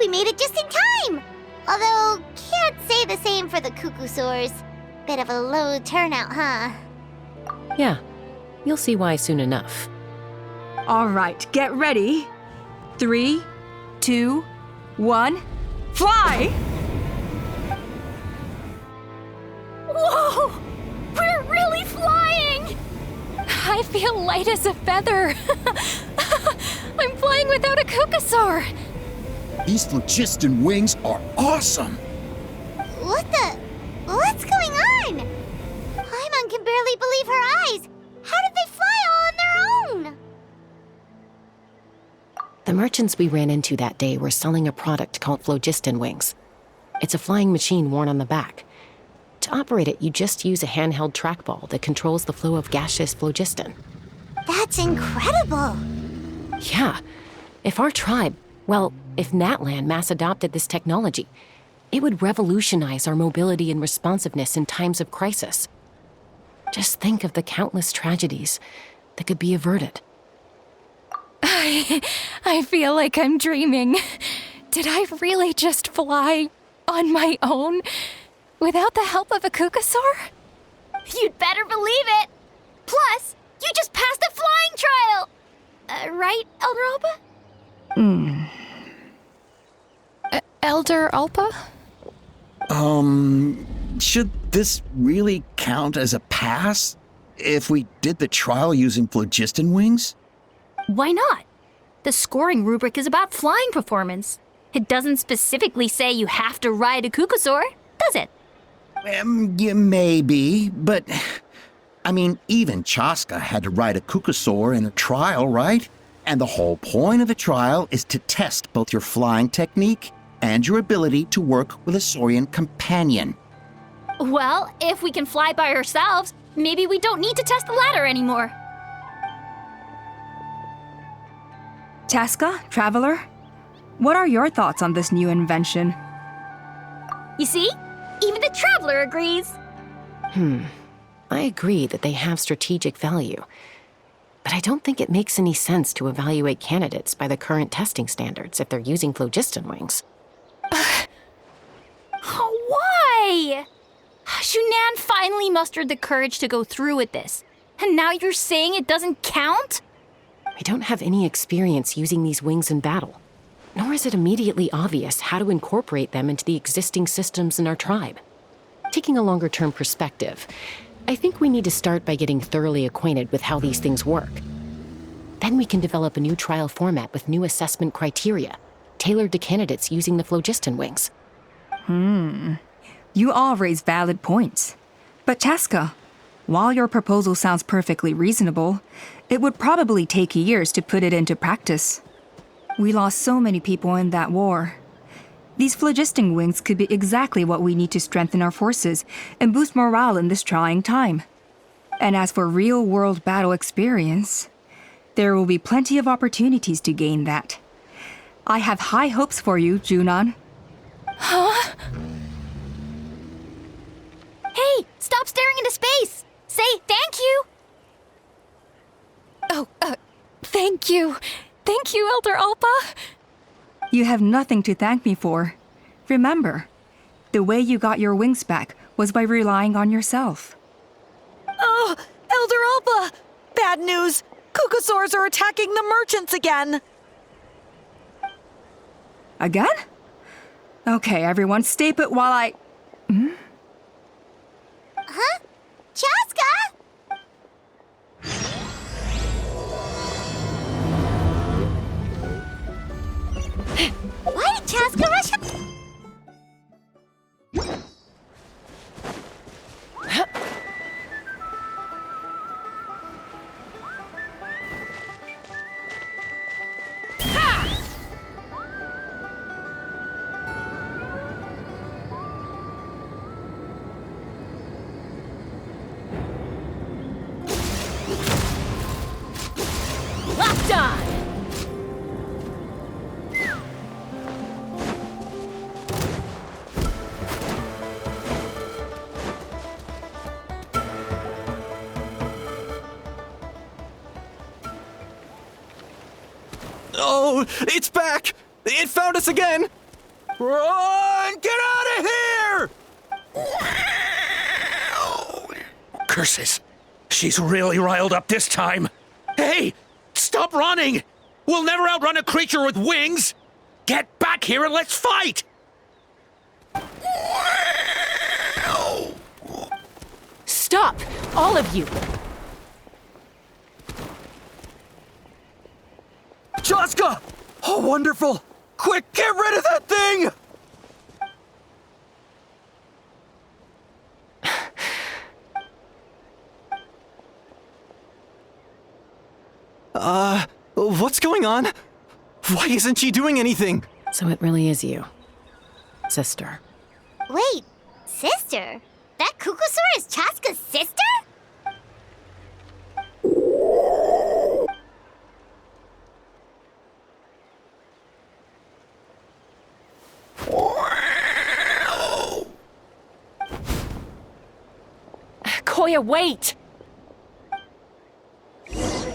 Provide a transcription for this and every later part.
We made it just in time! Although, can't say the same for the cuckoosaurs. Bit of a low turnout, huh? Yeah, you'll see why soon enough. All right, get ready. 3, 2, 1, fly! Whoa! We're really flying! I feel light as a feather. I'm flying without a cuckoosaur. These phlogiston wings are awesome! What's going on? Paimon can barely believe her eyes. How did they fly all on their own? The merchants we ran into that day were selling a product called phlogiston wings. It's a flying machine worn on the back. To operate it, you just use a handheld trackball that controls the flow of gaseous phlogiston. That's incredible. Yeah. If our tribe, if Natlan mass adopted this technology, it would revolutionize our mobility and responsiveness in times of crisis. Just think of the countless tragedies that could be averted. I feel like I'm dreaming. Did I really just fly on my own without the help of a cuckoosaur? You'd better believe it! Plus, you just passed the flying trial! Right, Elder Alba? Elder Alpa? Should this really count as a pass? If we did the trial using phlogiston wings? Why not? The scoring rubric is about flying performance. It doesn't specifically say you have to ride a cuckoosaur, does it? Yeah, maybe, but... even Chaska had to ride a cuckoosaur in a trial, right? And the whole point of the trial is to test both your flying technique and your ability to work with a saurian companion. Well, if we can fly by ourselves, maybe we don't need to test the ladder anymore. Chaska, Traveler, what are your thoughts on this new invention? You see? Even the Traveler agrees. I agree that they have strategic value, but I don't think it makes any sense to evaluate candidates by the current testing standards if they're using phlogiston wings. Why? Shunan finally mustered the courage to go through with this, and now you're saying it doesn't count? We don't have any experience using these wings in battle, nor is it immediately obvious how to incorporate them into the existing systems in our tribe. Taking a longer-term perspective, I think we need to start by getting thoroughly acquainted with how these things work. Then we can develop a new trial format with new assessment criteria, tailored to candidates using the phlogiston wings. You all raise valid points. But Chaska, while your proposal sounds perfectly reasonable, it would probably take years to put it into practice. We lost so many people in that war. These phlogiston wings could be exactly what we need to strengthen our forces and boost morale in this trying time. And as for real-world battle experience, there will be plenty of opportunities to gain that. I have high hopes for you, Junon. Huh? Hey, stop staring into space! Say thank you! Oh, thank you. Thank you, Elder Alpa. You have nothing to thank me for. Remember, the way you got your wings back was by relying on yourself. Oh, Elder Alpa! Bad news! Cuckoosaurs are attacking the merchants again! Again? Okay, everyone, stay put while I... Huh? Chaska? Why did Chaska rush up? Locked on! Oh, it's back! It found us again! Run! Get out of here! Curses. She's really riled up this time. Hey! Stop running! We'll never outrun a creature with wings! Get back here and let's fight! Stop! All of you! Chaska! Oh, wonderful! Quick, get rid of that thing! What's going on? Why isn't she doing anything? So it really is you, sister. Wait, sister? That Kukusaur is Chaska's sister? Koya, wait!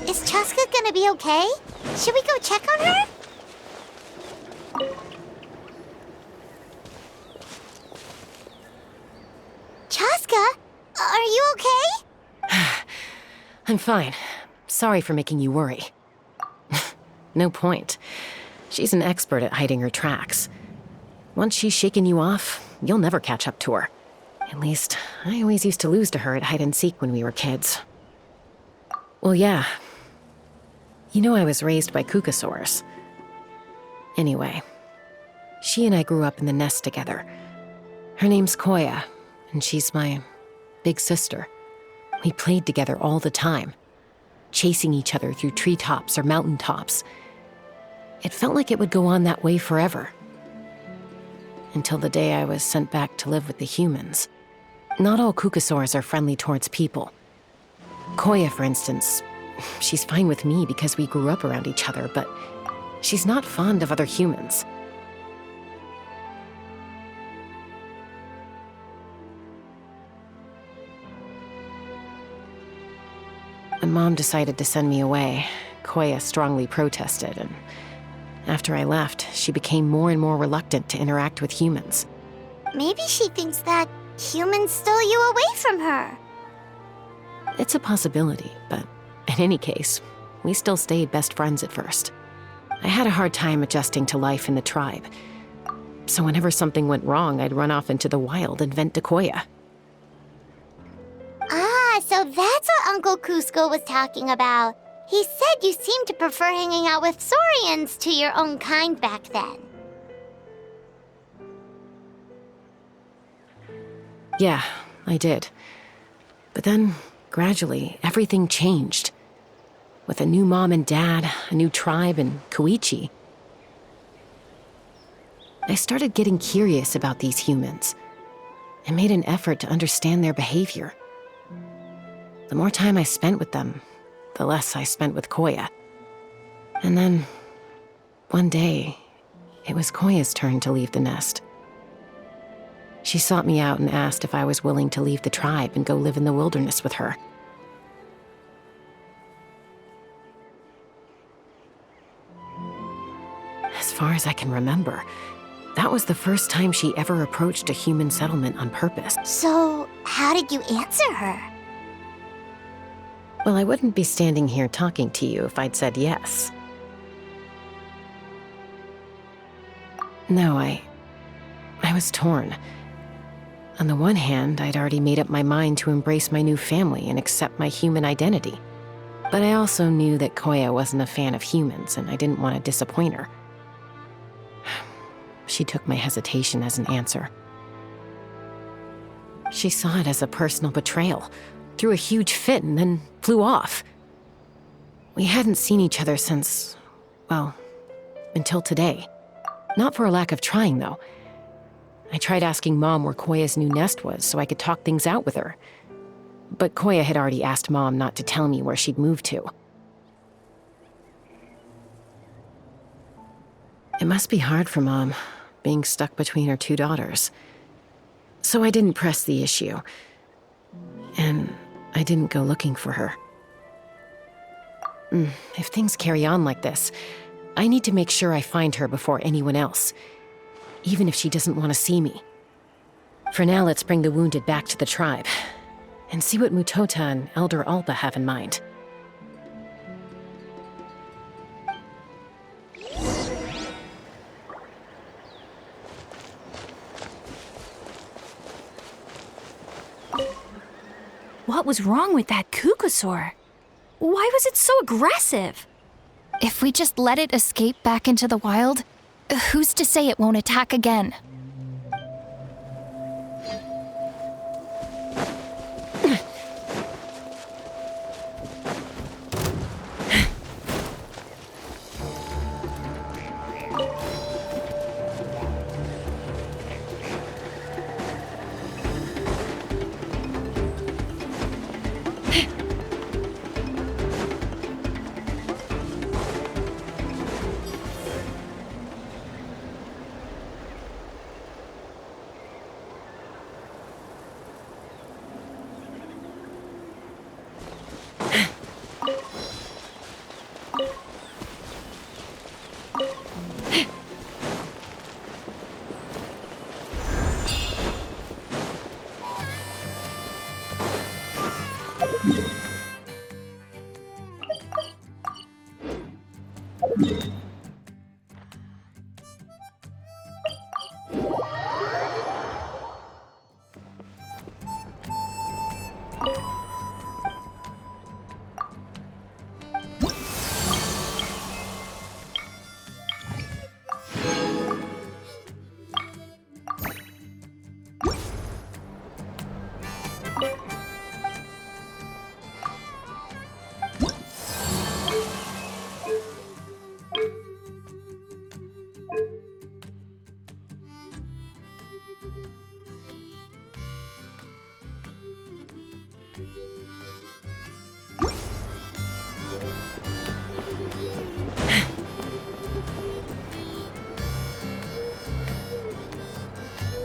Is Chaska gonna be okay? Should we go check on her? Chaska, are you okay? I'm fine. Sorry for making you worry. No point. She's an expert at hiding her tracks. Once she's shaken you off, you'll never catch up to her. At least, I always used to lose to her at hide-and-seek when we were kids. Well, yeah. You know I was raised by Kukusaurs. Anyway, she and I grew up in the nest together. Her name's Koya, and she's my big sister. We played together all the time, chasing each other through treetops or mountaintops. It felt like it would go on that way forever. Until the day I was sent back to live with the humans. Not all Kukusaurs are friendly towards people. Koya, for instance, she's fine with me because we grew up around each other, but she's not fond of other humans. When Mom decided to send me away, Koya strongly protested, and after I left, she became more and more reluctant to interact with humans. Maybe she thinks that humans stole you away from her. It's a possibility, but in any case, we still stayed best friends at first. I had a hard time adjusting to life in the tribe. So whenever something went wrong, I'd run off into the wild and vent to Koya. Ah, so that's what Uncle Cusco was talking about. He said you seemed to prefer hanging out with Saurians to your own kind back then. Yeah, I did. But then, gradually, everything changed. With a new mom and dad, a new tribe, and Koichi. I started getting curious about these humans, and made an effort to understand their behavior. The more time I spent with them, the less I spent with Koya. And then, one day, it was Koya's turn to leave the nest. She sought me out and asked if I was willing to leave the tribe and go live in the wilderness with her. As far as I can remember, that was the first time she ever approached a human settlement on purpose. So, how did you answer her? Well, I wouldn't be standing here talking to you if I'd said yes. No, I was torn. On the one hand, I'd already made up my mind to embrace my new family and accept my human identity. But I also knew that Koya wasn't a fan of humans, and I didn't want to disappoint her. She took my hesitation as an answer. She saw it as a personal betrayal, threw a huge fit, and then flew off. We hadn't seen each other since, well, until today. Not for a lack of trying, though. I tried asking Mom where Koya's new nest was so I could talk things out with her. But Koya had already asked Mom not to tell me where she'd moved to. It must be hard for Mom, being stuck between her two daughters. So I didn't press the issue. And I didn't go looking for her. If things carry on like this, I need to make sure I find her before anyone else. even if she doesn't want to see me. For now, let's bring the wounded back to the tribe, and see what Mutota and Elder Alba have in mind. What was wrong with that Kukasaur? Why was it so aggressive? If we just let it escape back into the wild, who's to say it won't attack again?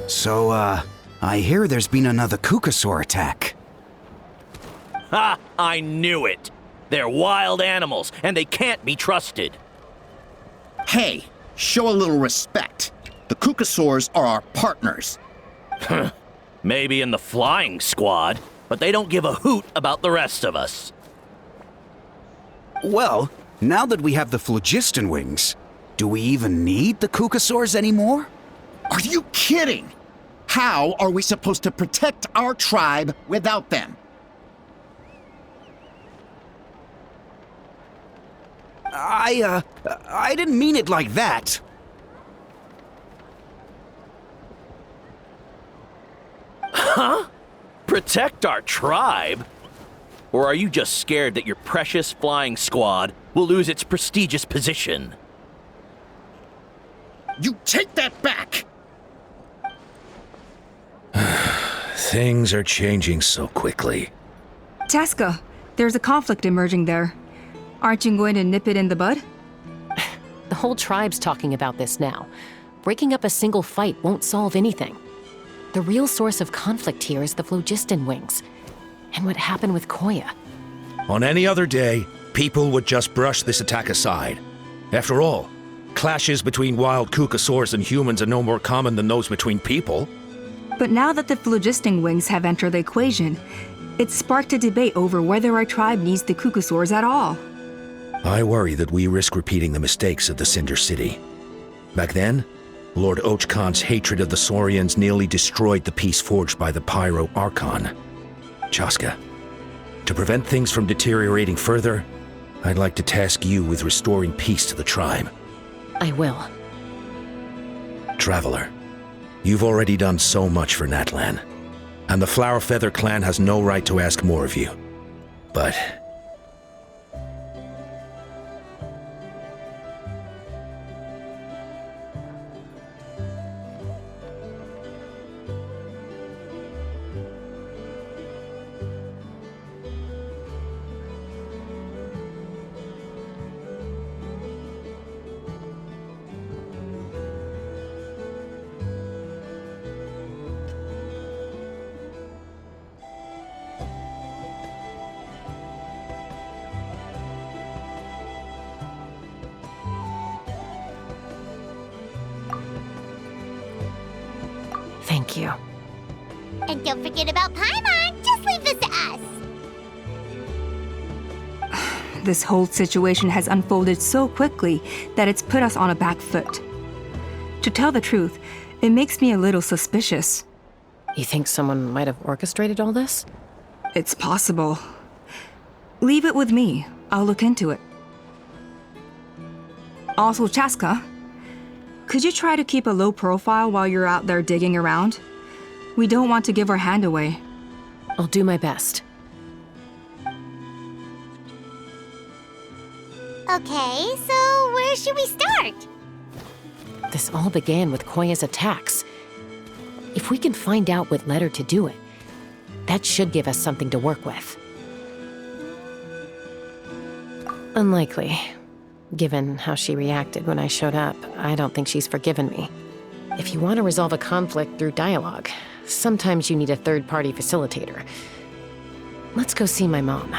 So, I hear there's been another Kukasaur attack. Ha! I knew it! They're wild animals, and they can't be trusted. Hey, show a little respect. The Kukasaurs are our partners. Maybe in the flying squad, but they don't give a hoot about the rest of us. Well, now that we have the phlogiston wings, do we even need the Kukasaurs anymore? Are you kidding? How are we supposed to protect our tribe without them? I didn't mean it like that. Huh? Protect our tribe? Or are you just scared that your precious flying squad will lose its prestigious position? You take that back! Things are changing so quickly. Chaska, there's a conflict emerging there. Aren't you going to nip it in the bud? The whole tribe's talking about this now. Breaking up a single fight won't solve anything. The real source of conflict here is the phlogiston wings, and what happened with Koya. On any other day, people would just brush this attack aside. After all, clashes between wild Kukasaurs and humans are no more common than those between people. But now that the phlogiston wings have entered the equation, it's sparked a debate over whether our tribe needs the Kukasaurs at all. I worry that we risk repeating the mistakes of the Cinder City. Back then, Lord Ochkon's hatred of the Saurians nearly destroyed the peace forged by the Pyro Archon. Chaska, to prevent things from deteriorating further, I'd like to task you with restoring peace to the tribe. I will. Traveler, you've already done so much for Natlan, and the Flower Feather clan has no right to ask more of you. But Thank you. And don't forget about Paimon. Just leave this to us. This whole situation has unfolded so quickly that it's put us on a back foot. To tell the truth, it makes me a little suspicious. You think someone might have orchestrated all this? It's possible. Leave it with me. I'll look into it. Also, Chaska, could you try to keep a low profile while you're out there digging around? We don't want to give our hand away. I'll do my best. Okay, so where should we start? This all began with Koya's attacks. If we can find out what led her to do it, that should give us something to work with. Unlikely. Given how she reacted when I showed up, I don't think she's forgiven me. If you want to resolve a conflict through dialogue, sometimes you need a third-party facilitator. Let's go see my mom.